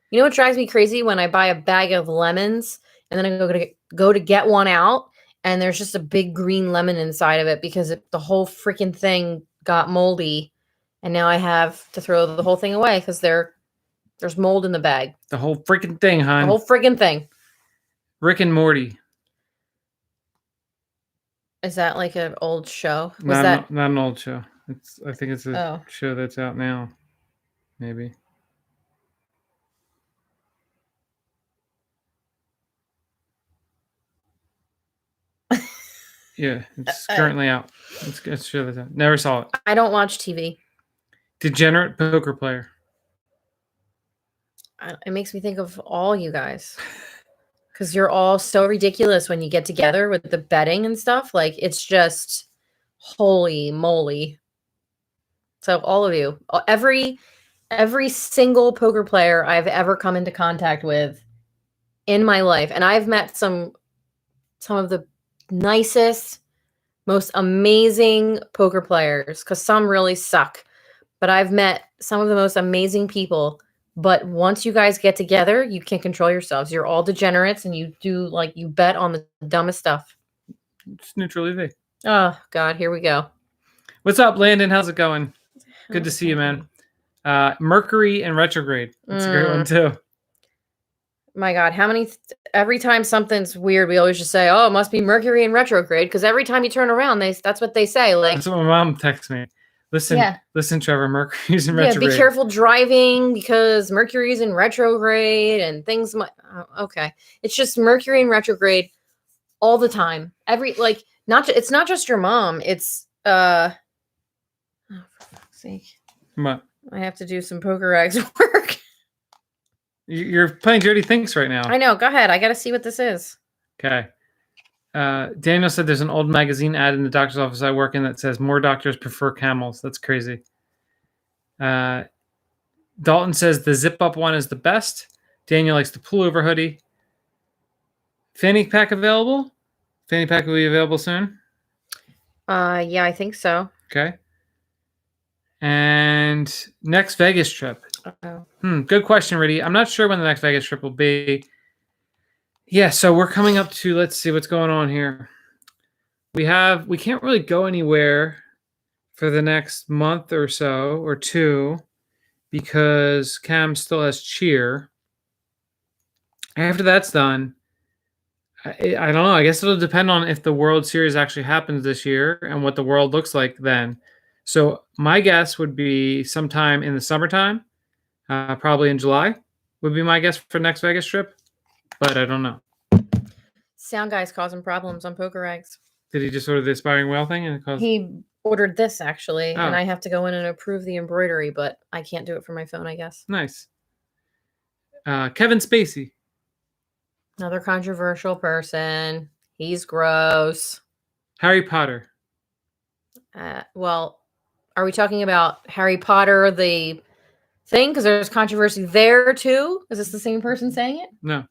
You know what drives me crazy? When I buy a bag of lemons and then I go to get one out, and there's just a big green lemon inside of it because the whole freaking thing got moldy, and now I have to throw the whole thing away because there's mold in the bag. The whole freaking thing, hon. The whole freaking thing. Rick and Morty. Is that like an old show? Not an old show. I think it's a show that's out now. Maybe. Yeah, it's currently out. It's a show that's out. Never saw it. I don't watch TV. Degenerate poker player. It makes me think of all you guys. Because you're all so ridiculous when you get together with the betting and stuff. Like, it's just holy moly. So all of you, every single poker player I've ever come into contact with in my life, and I've met some of the nicest, most amazing poker players, because some really suck, but I've met some of the most amazing people. But once you guys get together, you can't control yourselves. You're all degenerates, and you bet on the dumbest stuff. It's neutral EV. Oh God, here we go. What's up, Landon? How's it going? Good to see you, man. Mercury in retrograde. That's a great one too. My God, every time something's weird, we always just say, "Oh, it must be Mercury in retrograde," because every time you turn around, that's what they say. Like, that's what my mom texts me. Listen, Trevor, Mercury's in retrograde. Be careful driving because Mercury's in retrograde and things might. Okay, it's just Mercury in retrograde all the time. It's not just your mom. It's oh, for fuck's sake. What? I have to do some poker rags work. You're playing Jody Thinks right now. I know. Go ahead. I got to see what this is. Okay. Daniel said there's an old magazine ad in the doctor's office I work in that says more doctors prefer camels. That's crazy. Dalton says the zip up one is the best. Daniel likes the pullover hoodie. Fanny pack available? Fanny pack will be available soon? Yeah, I think so. Okay. And next Vegas trip. Good question, Riddy. I'm not sure when the next Vegas trip will be. Yeah, so we're coming up to, let's see what's going on here. We can't really go anywhere for the next month or so or two because Cam still has cheer. After that's done, I don't know. I guess it'll depend on if the World Series actually happens this year and what the world looks like then. So my guess would be sometime in the summertime, probably in July, would be my guess for next Vegas trip. But I don't know. Sound guy's causing problems on Poker Eggs. Did he just order the aspiring whale thing? And He ordered this actually, and I have to go in and approve the embroidery, but I can't do it from my phone, I guess. Nice. Kevin Spacey. Another controversial person. He's gross. Harry Potter. Well, are we talking about Harry Potter, the thing? Because there's controversy there too. Is this the same person saying it? No.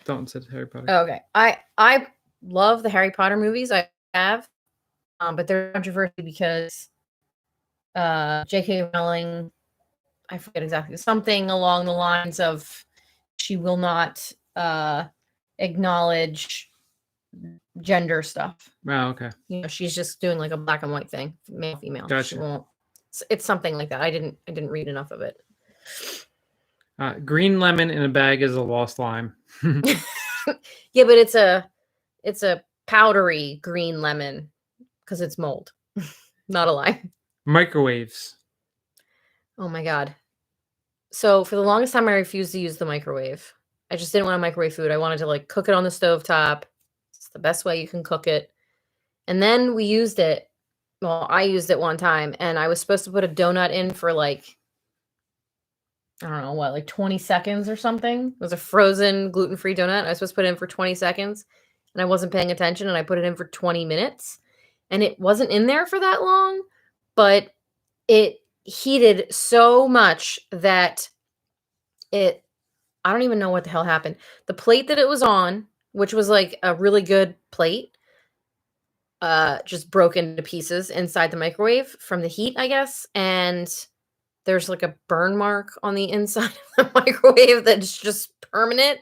Dalton said Harry Potter. Oh, okay. I love the Harry Potter movies. I have. But there's controversy because J.K. Rowling, I forget exactly, something along the lines of she will not acknowledge gender stuff. Oh, okay. You know, she's just doing like a black and white thing, male, female. Gotcha. She won't. It's something like that. I didn't read enough of it. Green lemon in a bag is a lost lime. Yeah, but it's a powdery green lemon because it's mold, not a lime. Microwaves. Oh my God. So for the longest time, I refused to use the microwave. I just didn't want to microwave food. I wanted to like cook it on the stovetop. It's the best way you can cook it. And then we used it. Well, I used it one time and I was supposed to put a donut in for like, I don't know what, like 20 seconds or something. It was a frozen gluten-free donut. I was supposed to put it in for 20 seconds and I wasn't paying attention and I put it in for 20 minutes and it wasn't in there for that long, but it heated so much that I don't even know what the hell happened. The plate that it was on, which was like a really good plate, just broke into pieces inside the microwave from the heat, I guess. And there's like a burn mark on the inside of the microwave that's just permanent.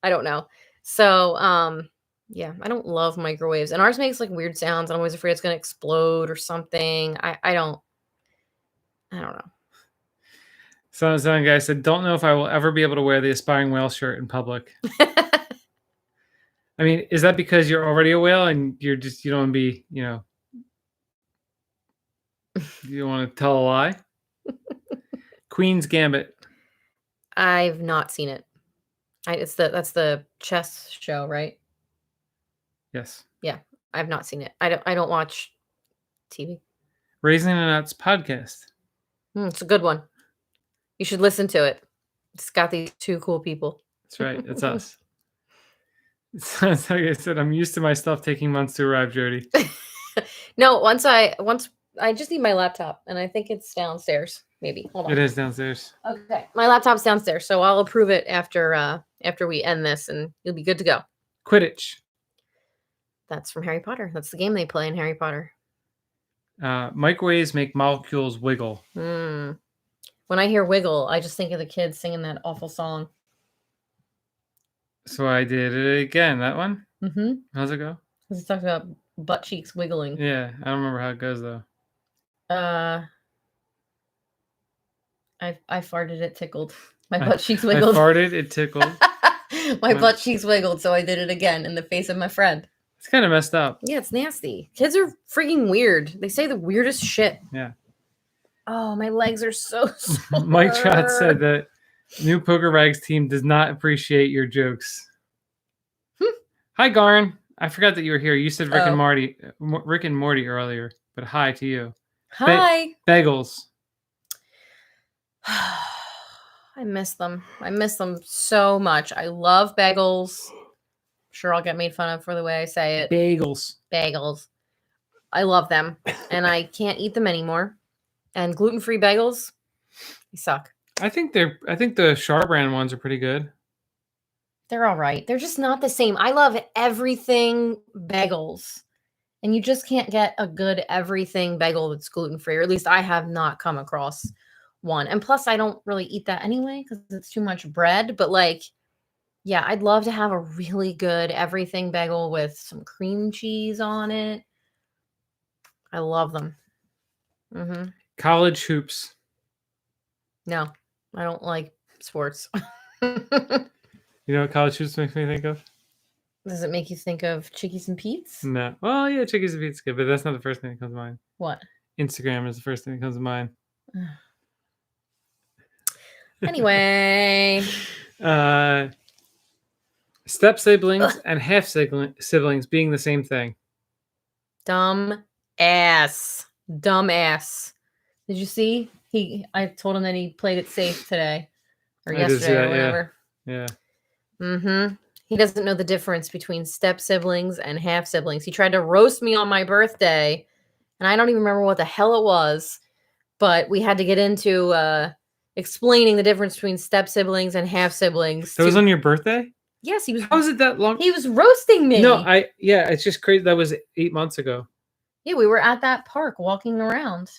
I don't know. So, yeah, I don't love microwaves. And ours makes like weird sounds. I'm always afraid it's going to explode or something. I don't know. Some guy said, "Don't know if I will ever be able to wear the aspiring whale shirt in public." I mean, is that because you're already a whale and you don't want to be, you don't want to tell a lie? Queen's Gambit. I've not seen it. That's the chess show, right? Yes. Yeah, I've not seen it. I don't watch TV. Raisin and Nuts podcast. It's a good one. You should listen to it. It's got these two cool people. That's right. It's us. It's like I said, I'm used to my stuff taking months to arrive, Jody. No, once I just need my laptop, and I think it's downstairs. Maybe. Hold on. It is downstairs. Okay, my laptop's downstairs, so I'll approve it after we end this, and you'll be good to go. Quidditch. That's from Harry Potter. That's the game they play in Harry Potter. Microwaves make molecules wiggle. When I hear wiggle, I just think of the kids singing that awful song. So I did it again. That one? Mm-hmm. How's it go? Because it talks about butt cheeks wiggling. Yeah, I don't remember how it goes though. I farted, it tickled. My butt cheeks wiggled. I farted, it tickled. My butt cheeks wiggled, so I did it again in the face of my friend. It's kind of messed up. Yeah, it's nasty. Kids are freaking weird. They say the weirdest shit. Yeah. Oh, my legs are so sore. Mike Trott said that new Poker Rags team does not appreciate your jokes. Hi, Garn. I forgot that you were here. You said Rick and Morty earlier, but hi to you. Hi. Bagels. I miss them. I miss them so much. I love bagels. Sure, I'll get made fun of for the way I say it. Bagels. I love them, and I can't eat them anymore. And gluten-free bagels, they suck. I think the Char brand ones are pretty good. They're all right. They're just not the same. I love everything bagels, and you just can't get a good everything bagel that's gluten-free, or at least I have not come across one. And plus, I don't really eat that anyway because it's too much bread. But like, yeah, I'd love to have a really good everything bagel with some cream cheese on it. I love them. Mm-hmm. College hoops. No, I don't like sports. You know what college hoops makes me think of? Does it make you think of Chickies and Pete's? No. Well, yeah, Chickies and Pete's good, but that's not the first thing that comes to mind. What? Instagram is the first thing that comes to mind. Anyway. Step siblings and half siblings being the same thing. Dumb ass. Did you see? I told him that he played it safe today. Or yesterday or whatever. Yeah. Mm-hmm. He doesn't know the difference between step siblings and half siblings. He tried to roast me on my birthday, and I don't even remember what the hell it was, but we had to get into explaining the difference between step siblings and half siblings. That was on your birthday? Yes, he was. How was it that long? He was roasting me. No, it's just crazy. That was 8 months ago. Yeah, we were at that park walking around,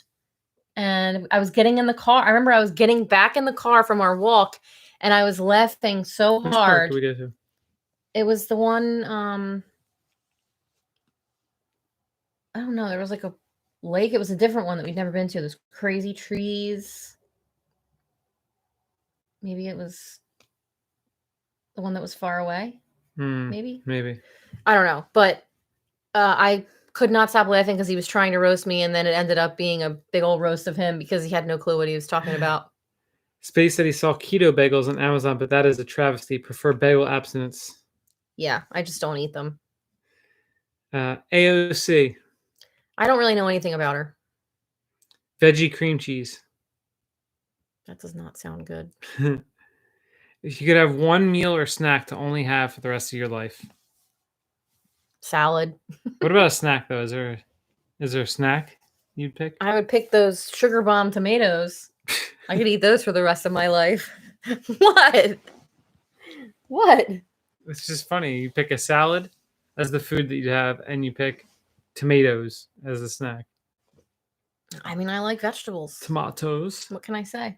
and I was getting in the car. I remember I was getting back in the car from our walk, and I was laughing so Which hard. park did we go to? It was the one, I don't know. There was like a lake. It was a different one that we'd never been to. There's crazy trees. Maybe it was the one that was far away. Maybe. I don't know. But I could not stop laughing because he was trying to roast me, and then it ended up being a big old roast of him because he had no clue what he was talking about. Space said he saw keto bagels on Amazon, but that is a travesty. Prefer bagel abstinence. Yeah, I just don't eat them. AOC. I don't really know anything about her. Veggie cream cheese. That does not sound good. If you could have one meal or snack to only have for the rest of your life. Salad. What about a snack, though? Is there a snack you'd pick? I would pick those sugar bomb tomatoes. I could eat those for the rest of my life. What? It's just funny. You pick a salad as the food that you'd have, and you pick tomatoes as a snack. I mean, I like vegetables. Tomatoes. What can I say?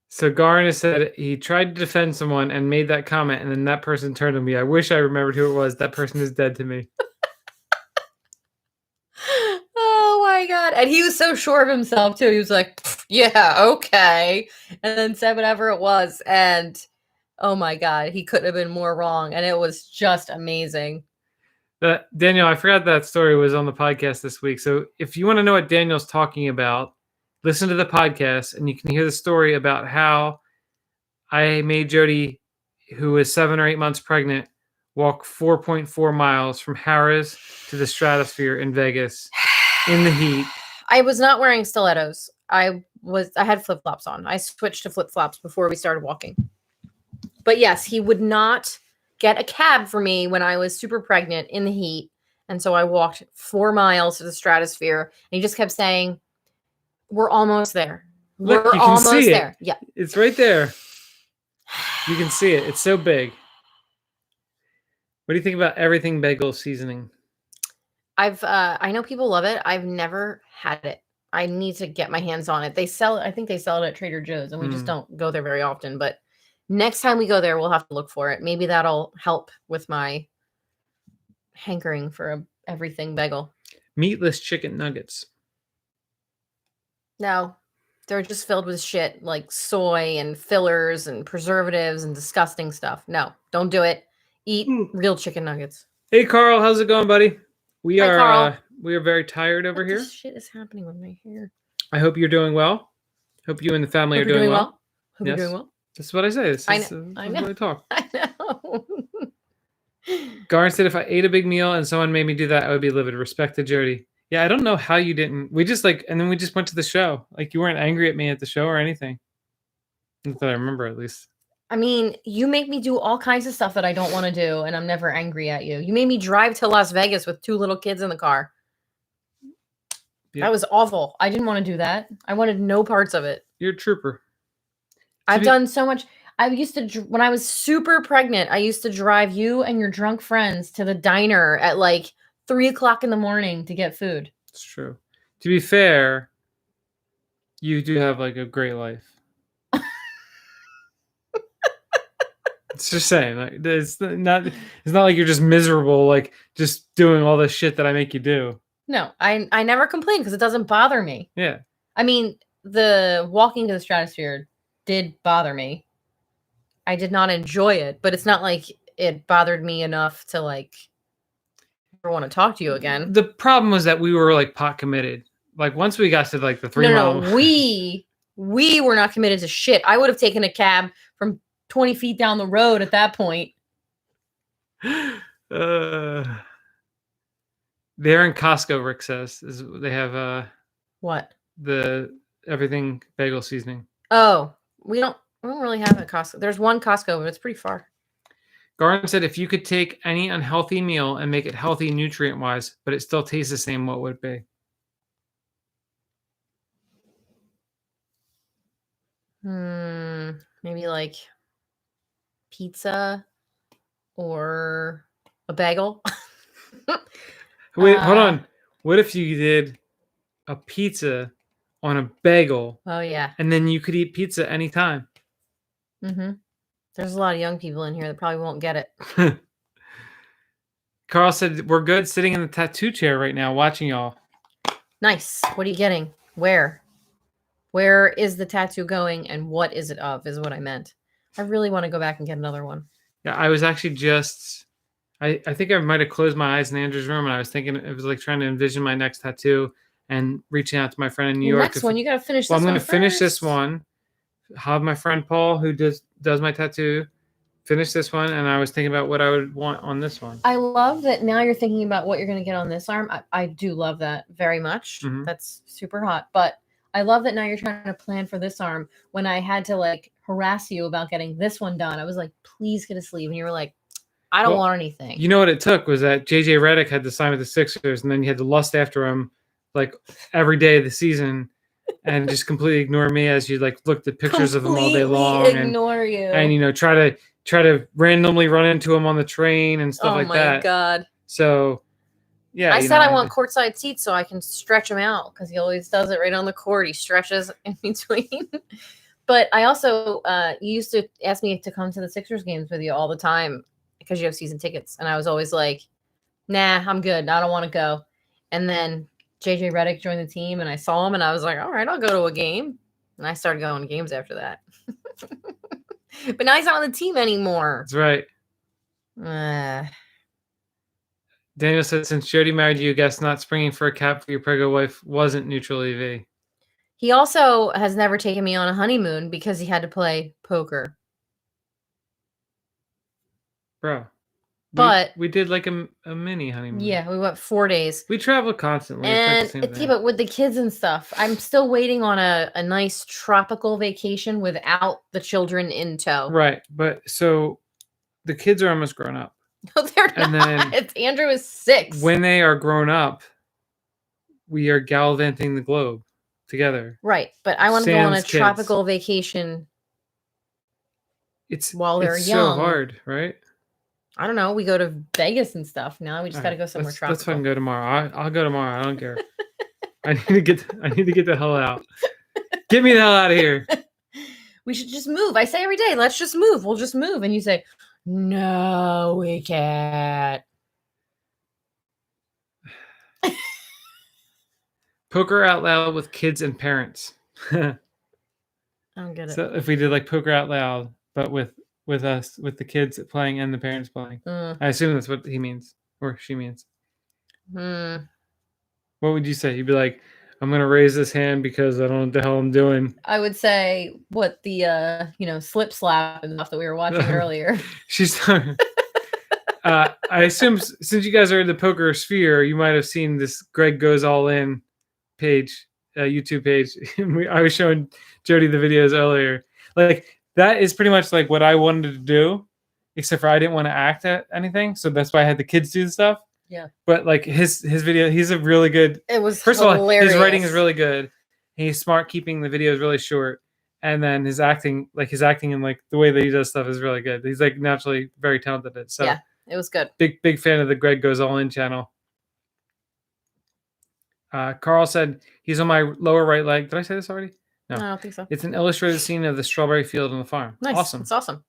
So Garn said he tried to defend someone and made that comment, and then that person turned to me. I wish I remembered who it was. That person is dead to me. Oh my God. And he was so sure of himself too. He was like, yeah, okay. And then said whatever it was. And oh my God, he couldn't have been more wrong. And it was just amazing. Daniel, I forgot that story was on the podcast this week. So if you want to know what Daniel's talking about, listen to the podcast and you can hear the story about how I made Jody, who was 7 or 8 months pregnant, walk 4.4 miles from Harrah's to the Stratosphere in Vegas in the heat. I was not wearing stilettos. I had flip-flops on. I switched to flip-flops before we started walking. But yes, he would not get a cab for me when I was super pregnant in the heat. And so I walked 4 miles to the Stratosphere. And he just kept saying, we're almost there. Look, we're you can almost see there. It. Yeah. It's right there. You can see it. It's so big. What do you think about everything bagel seasoning? I know people love it. I've never had it. I need to get my hands on it. I think they sell it at Trader Joe's, and we just don't go there very often. But next time we go there, we'll have to look for it. Maybe that'll help with my hankering for a everything bagel. Meatless chicken nuggets. No, they're just filled with shit like soy and fillers and preservatives and disgusting stuff. No, don't do it. Eat real chicken nuggets. Hey, Carl, how's it going, buddy? We are very tired over here. What shit is happening with my hair? I hope you're doing well. Hope you and the family are doing well. Hope you're doing well. That's what I say. I know. What I talk. I know. Garn said if I ate a big meal and someone made me do that, I would be livid. Respect to Jody. Yeah, I don't know how you didn't. We just and then we just went to the show. Like you weren't angry at me at the show or anything. Not that I remember, at least. I mean, you make me do all kinds of stuff that I don't want to do, and I'm never angry at you. You made me drive to Las Vegas with 2 little kids in the car. Yeah. That was awful. I didn't want to do that. I wanted no parts of it. You're a trooper. I've done so much. I used to, when I was super pregnant, I used to drive you and your drunk friends to the diner at like 3 o'clock in the morning to get food. It's true. To be fair, You do have like a great life. It's just saying, like it's not like you're just miserable, like just doing all this shit that I make you do. No, I never complain because it doesn't bother me. Yeah. I mean, the walking to the stratosphere did bother me. I did not enjoy it, but it's not like it bothered me enough to like never want to talk to you again. The problem was that we were like pot committed. Like once we got to like the 3 mile. No, we were not committed to shit. I would have taken a cab from 20 feet down the road at that point. They're in Costco, Rick says. They have What? The everything bagel seasoning. Oh, we don't really have it at Costco. There's one Costco, but it's pretty far. Garden said, if you could take any unhealthy meal and make it healthy nutrient-wise, but it still tastes the same, what would it be? Maybe like pizza or a bagel. Wait, hold on. What if you did a pizza on a bagel? Oh, yeah. And then you could eat pizza anytime. Mm-hmm. There's a lot of young people in here that probably won't get it. Carl said, we're good sitting in the tattoo chair right now watching y'all. Nice. What are you getting? Where? Where is the tattoo going and what is it of is what I meant. I really want to go back and get another one. Yeah, I was actually just... I think I might have closed my eyes in Andrew's room and I was thinking it was like trying to envision my next tattoo and reaching out to my friend in New York. Next one, you got to finish this one. Well, I'm going to finish this one. Have my friend Paul, who does my tattoo, finish this one. And I was thinking about what I would want on this one. I love that now you're thinking about what you're going to get on this arm. I do love that very much. Mm-hmm. That's super hot. But I love that now you're trying to plan for this arm. When I had to like harass you about getting this one done, I was like, please get a sleeve. And you were like, I don't want anything. You know what it took was that JJ Redick had to sign with the Sixers, and then you had to lust after him like every day of the season, and just completely ignore me as you like looked at pictures of him all day long. Ignore you. And you know, try to randomly run into him on the train and stuff like that. Oh my God. So yeah. I said I want courtside seats so I can stretch him out because he always does it right on the court. He stretches in between. But I also you used to ask me to come to the Sixers games with you all the time, because you have season tickets. And I was always like, nah, I'm good. I don't want to go. And then JJ Redick joined the team and I saw him and I was like, all right, I'll go to a game. And I started going to games after that. But now he's not on the team anymore. That's right. Daniel said, since Jody married you, guess not springing for a cap for your prego wife wasn't neutral EV. He also has never taken me on a honeymoon because he had to play poker. Bro, but we did like a mini honeymoon. Yeah, we went 4 days. We travel constantly. And but with the kids and stuff, I'm still waiting on a nice tropical vacation without the children in tow. Right, but so the kids are almost grown up. No, they're not. Then Andrew is 6. When they are grown up, we are gallivanting the globe together. Right, but I want to go on a tropical vacation. While they're young. So hard, right? I don't know. We go to Vegas and stuff. Now we just got to go somewhere tropical. Let's fucking go tomorrow. I'll go tomorrow. I don't care. I need to get the hell out. Get me the hell out of here. We should just move. I say every day, let's just move. We'll just move. And you say, no, we can't. Poker out loud with kids and parents. I don't get it. So if we did like poker out loud, but with us, with the kids playing and the parents playing. I assume that's what he means or she means. What would you say? You'd be like, I'm going to raise this hand because I don't know what the hell I'm doing. I would say what the, slip slap and stuff that we were watching earlier. She's I assume since you guys are in the poker sphere, you might have seen this Greg Goes All In page, YouTube page. I was showing Jody the videos earlier. Like, that is pretty much like what I wanted to do, except for I didn't want to act at anything. So that's why I had the kids do the stuff. Yeah. But like his video, he's a really good. It was first hilarious. of all, his writing is really good. He's smart keeping the videos really short, and then his acting and like the way that he does stuff is really good. He's like naturally very talented at it. So yeah, it was good. Big fan of the Greg Goes All In channel. Carl said he's on my lower right leg. Did I say this already? No. I don't think so. It's an illustrated scene of the strawberry field on the farm. Nice. Awesome. It's awesome.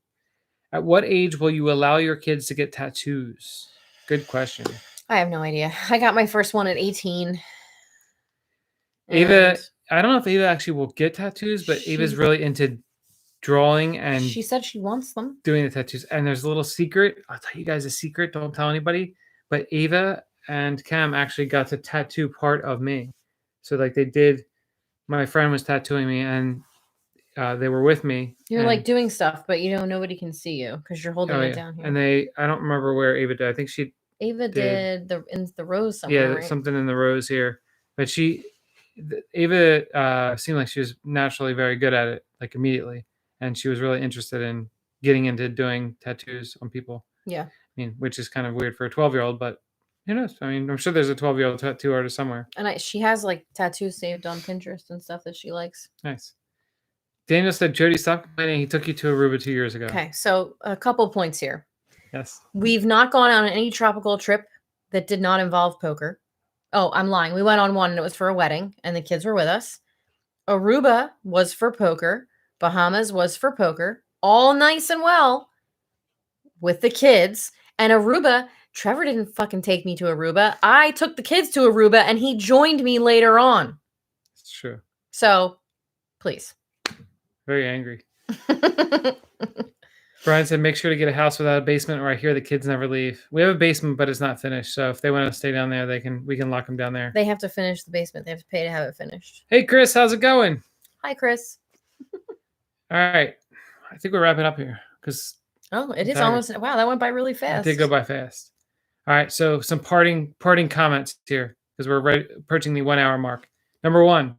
At what age will you allow your kids to get tattoos? Good question. I have no idea. I got my first one at 18. Ava, and I don't know if Ava actually will get tattoos, but Ava's really into drawing and she said she wants them. doing the tattoos. And there's a little secret. I'll tell you guys a secret. Don't tell anybody. But Ava and Cam actually got to tattoo part of me. So like they did, my friend was tattooing me and they were with me. You're like doing stuff, but nobody can see you because you're holding it down here. And I don't remember where Ava did. I think Ava did in the rose somewhere. Yeah, right? Something in the rose here. But Ava seemed like she was naturally very good at it, like immediately. And she was really interested in getting into doing tattoos on people. Yeah. I mean, which is kind of weird for a 12-year-old, but who knows? I mean, I'm sure there's a 12-year-old tattoo artist somewhere. And she has like tattoos saved on Pinterest and stuff that she likes. Nice. Daniel said, Jody, stop complaining. He took you to Aruba 2 years ago. Okay, so a couple points here. Yes. We've not gone on any tropical trip that did not involve poker. Oh, I'm lying. We went on one and it was for a wedding and the kids were with us. Aruba was for poker. Bahamas was for poker. All nice and well with the kids. And Aruba, Trevor didn't fucking take me to Aruba. I took the kids to Aruba and he joined me later on. It's true. So, please. Very angry. Brian said, make sure to get a house without a basement or I hear the kids never leave. We have a basement, but it's not finished. So if they want to stay down there, we can lock them down there. They have to finish the basement. They have to pay to have it finished. Hey, Chris, how's it going? Hi, Chris. All right. I think we're wrapping up here because it is almost. Wow, that went by really fast. It did go by fast. All right. So some parting comments here because we're approaching the 1 hour mark. Number one,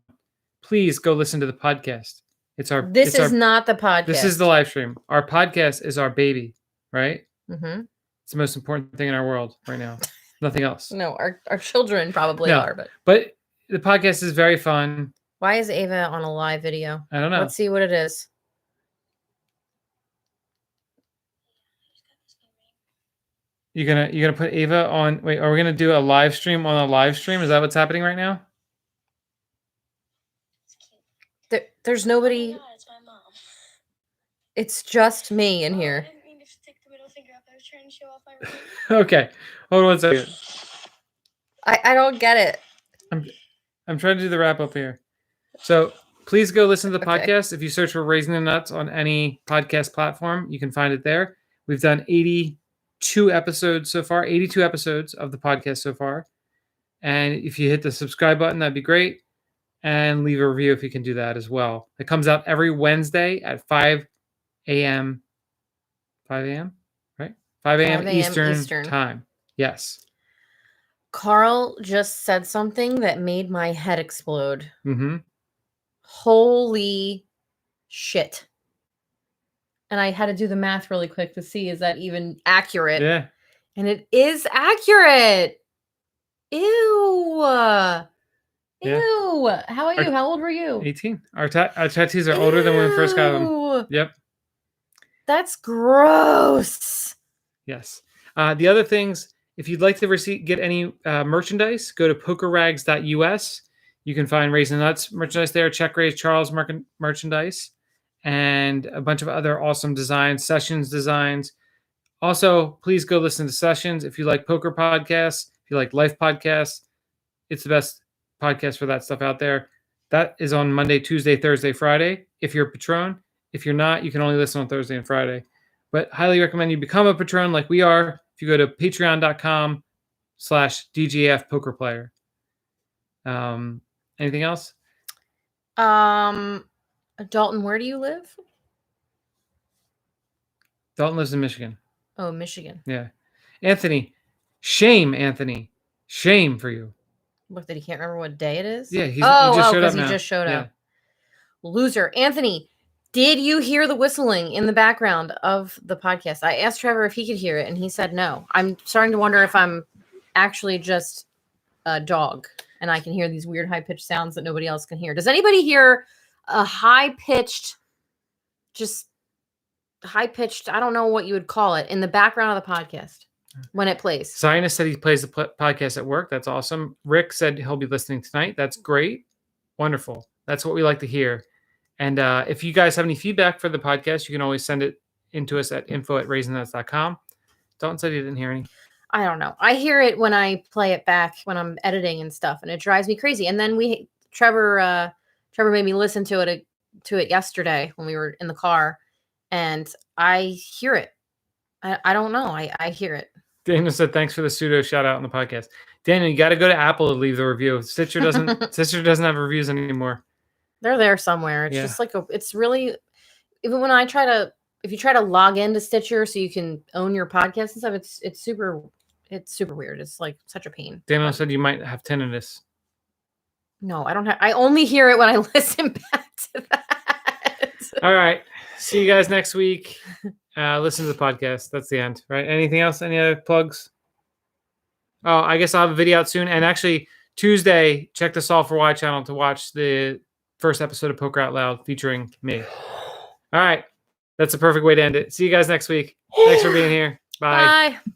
please go listen to the podcast. This is not the podcast. This is the live stream. Our podcast is our baby, right? Mm-hmm. It's the most important thing in our world right now. Nothing else. No, our children probably are, but the podcast is very fun. Why is Ava on a live video? I don't know. Let's see what it is. You're gonna put Ava on. Wait, are we gonna do a live stream on a live stream? Is that what's happening right now? There's nobody. Oh, it's my mom. It's just me in here. I didn't mean to stick the middle finger up. I was trying to show off my ring. Okay, hold on 1 second. I don't get it. I'm trying to do the wrap up here. So please go listen to the podcast. If you search for Raising the Nuts on any podcast platform, you can find it there. We've done 82 episodes so far, 82 episodes of the podcast so far. And if you hit the subscribe button, that'd be great. And leave a review if you can do that as well. It comes out every Wednesday at 5 a.m. 5 a.m., right? 5 a.m. Eastern time. Yes. Carl just said something that made my head explode. Mm-hmm. Holy shit. And I had to do the math really quick to see, is that even accurate? Yeah. And it is accurate. Ew. Yeah. Ew. How are you? How old were you? 18. Our tattoos are older than when we first got them. Yep. That's gross. Yes. The other things, if you'd like to get any merchandise, go to pokerrags.us. You can find Raising Nuts merchandise there, Check Raise Charles merchandise, and a bunch of other awesome designs, Sessions designs. Also, please go listen to Sessions. If you like poker podcasts, if you like life podcasts, it's the best podcast for that stuff out there. That is on Monday, Tuesday, Thursday, Friday. If you're a patron, if you're not, you can only listen on Thursday and Friday. But highly recommend you become a patron like we are. If you go to patreon.com/DGF poker player. Anything else? Dalton, where do you live? Dalton lives in Michigan. Oh, Michigan. Yeah. Anthony. Shame for you. Look, that he can't remember what day it is? Yeah, he just showed up. Loser. Anthony, did you hear the whistling in the background of the podcast? I asked Trevor if he could hear it, and he said no. I'm starting to wonder if I'm actually just a dog, and I can hear these weird high-pitched sounds that nobody else can hear. Does anybody hear a high-pitched, I don't know what you would call it, in the background of the podcast when it plays? Zionist said he plays the podcast at work. That's awesome. Rick said he'll be listening tonight. That's great. Wonderful. That's what we like to hear. And if you guys have any feedback for the podcast, you can always send it into us at info@raisinnuts.com. Dalton said he didn't hear any. I don't know. I hear it when I play it back when I'm editing and stuff, and it drives me crazy. And then Trevor made me listen to it yesterday when we were in the car, and I hear it. I don't know. I hear it. Daniel said, "Thanks for the pseudo shout out on the podcast." Daniel, you got to go to Apple to leave the review. Stitcher doesn't have reviews anymore. They're there somewhere. It's just like it's really, even when if you try to log into Stitcher so you can own your podcast and stuff, it's super weird. It's like such a pain. Daniel said you might have tinnitus. No, I don't have. I only hear it when I listen back to that. All right. See you guys next week. Listen to the podcast. That's the end, right? Anything else? Any other plugs? Oh, I guess I'll have a video out soon. And actually, Tuesday, check the Solve for Why channel to watch the first episode of Poker Out Loud featuring me. All right. That's a perfect way to end it. See you guys next week. Thanks for being here. Bye. Bye.